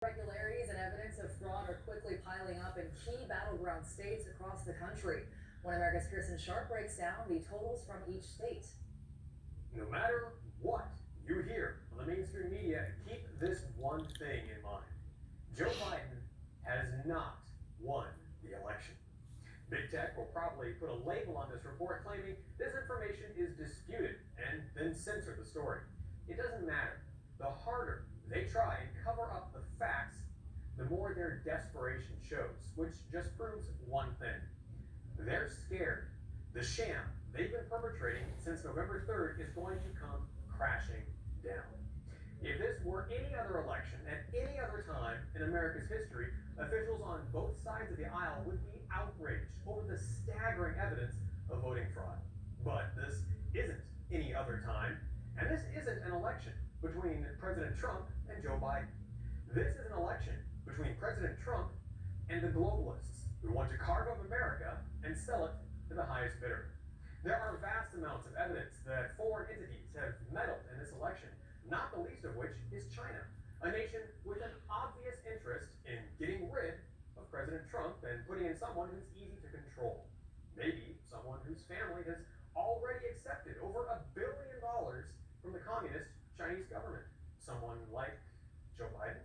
Irregularities and evidence of fraud are quickly piling up in key battleground states across the country. When America's Pearson breaks down the totals from each state. No matter what you hear on the mainstream media, keep this one thing in mind. Joe Biden has not won the election. Big Tech will probably put a label on this report claiming this information is disputed and then censor the story. It doesn't matter. The harder they try and cover up the facts, the more their desperation shows, which just proves one thing. They're scared. The sham they've been perpetrating since November 3rd is going to come crashing down. If this were any other election at any other time in America's history, officials on both sides of the aisle would be outraged over the staggering evidence of voting fraud. But this isn't any other time, and this isn't an election between President Trump and Joe Biden. This is an election between President Trump and the globalists who want to carve up America and sell it to the highest bidder. There are vast amounts of evidence that foreign entities have meddled in this election, not the least of which is China, a nation with an obvious interest in getting rid of President Trump and putting in someone who's easy to control. Maybe someone whose family has already accepted over $1 billion from the communist Chinese government. Someone like Joe Biden.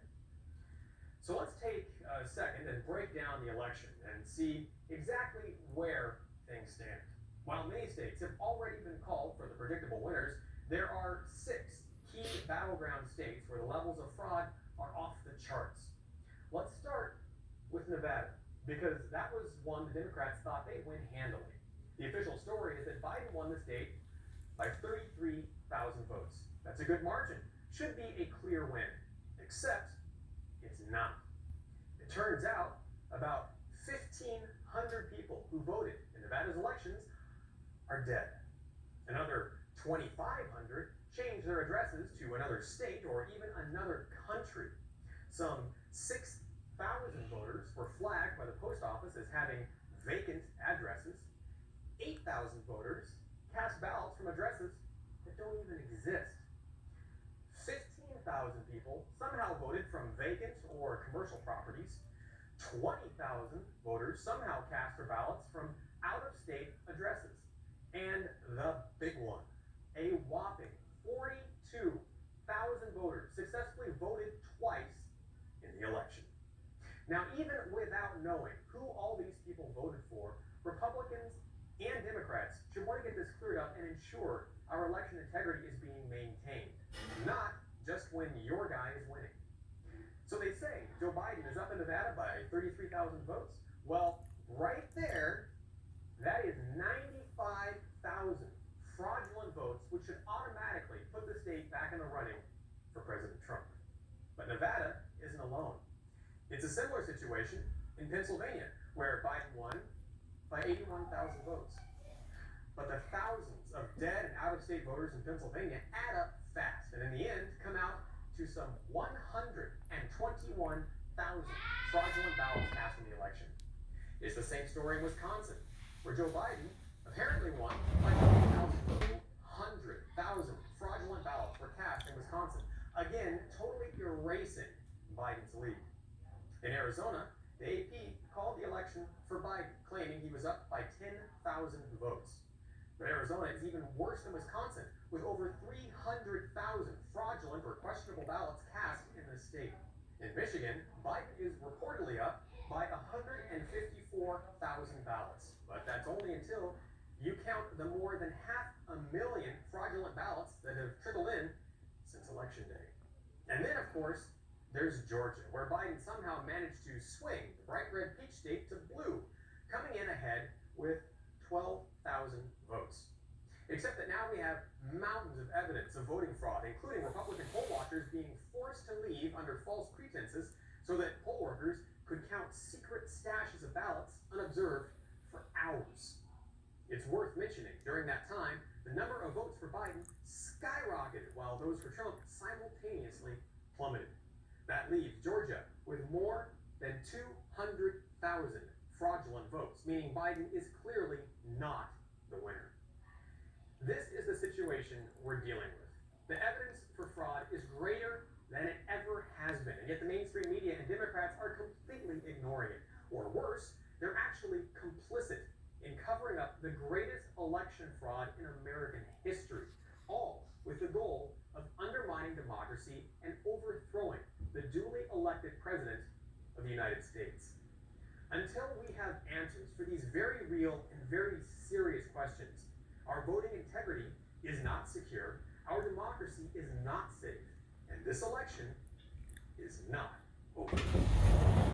So let's take a second and break down the election and see exactly where things stand. While many states have already been called for the predictable winners, there are 6 key battleground states where the levels of fraud are off the charts. Let's start with Nevada, because that was one the Democrats thought they'd win handily. The official story is that Biden won the state by 33,000 votes. That's a good margin. Should be a clear win, except it's not. It turns out about 1,500 people who voted in Nevada's elections are dead. Another 2,500 changed their addresses to another state or even another country. Some 6,000 voters were flagged by the post office as having vacant addresses. 8,000 voters cast ballots from addresses that don't even exist. 15,000 people somehow voted from vacant or commercial properties. 20,000 voters somehow cast their ballots from out-of-state addresses. And the big one, a whopping 42,000 voters successfully voted twice in the election. Now, even without knowing who all these people voted for, Republicans and Democrats should want to get this cleared up and ensure our election integrity is being maintained, not just when your guy is winning. So they say Joe Biden is up in Nevada by 33,000 votes. Well, right there, that is 95,000 fraudulent votes, which should automatically put the state back in the running for President Trump. But Nevada isn't alone. It's a similar situation in Pennsylvania, where Biden won by 81,000 votes. But the thousands of dead and out-of-state voters in Pennsylvania add up fast, and in the end come out to some 121,000 fraudulent ballots cast in the election. It's the same story in Wisconsin, where Joe Biden apparently won by 100,000 fraudulent ballots were cast in Wisconsin, again totally erasing Biden's lead. In Arizona, the AP called the election for Biden, claiming he was up by 10,000 votes. But Arizona is even worse than Wisconsin, with over 300,000 fraudulent or questionable ballots cast in the state. In Michigan, Biden is reportedly up by 154,000 ballots. But that's only until you count the more than 500,000 fraudulent ballots that have trickled in since Election Day. And then, of course, there's Georgia, where Biden somehow managed to swing the bright red peach state to blue, coming in ahead with 12,000 votes. Except that now we have mountains of evidence of voting fraud, including Republican poll watchers being forced to leave under false pretenses so that poll workers could count secret stashes of ballots unobserved for hours. It's worth mentioning, during that time, the number of votes for Biden skyrocketed while those for Trump simultaneously plummeted. That leaves Georgia with more than 200,000 fraudulent votes, meaning Biden is clearly not the winner. This is the situation we're dealing with. The evidence for fraud is greater than it ever has been. And yet the mainstream media and Democrats are completely ignoring it. Or worse, they're actually complicit in covering up the greatest election fraud in American history, all with the goal of undermining democracy and overthrowing the duly elected president of the United States. Until we have answers for these very real and very serious questions, our voting integrity is not secure, our democracy is not safe, and this election is not over.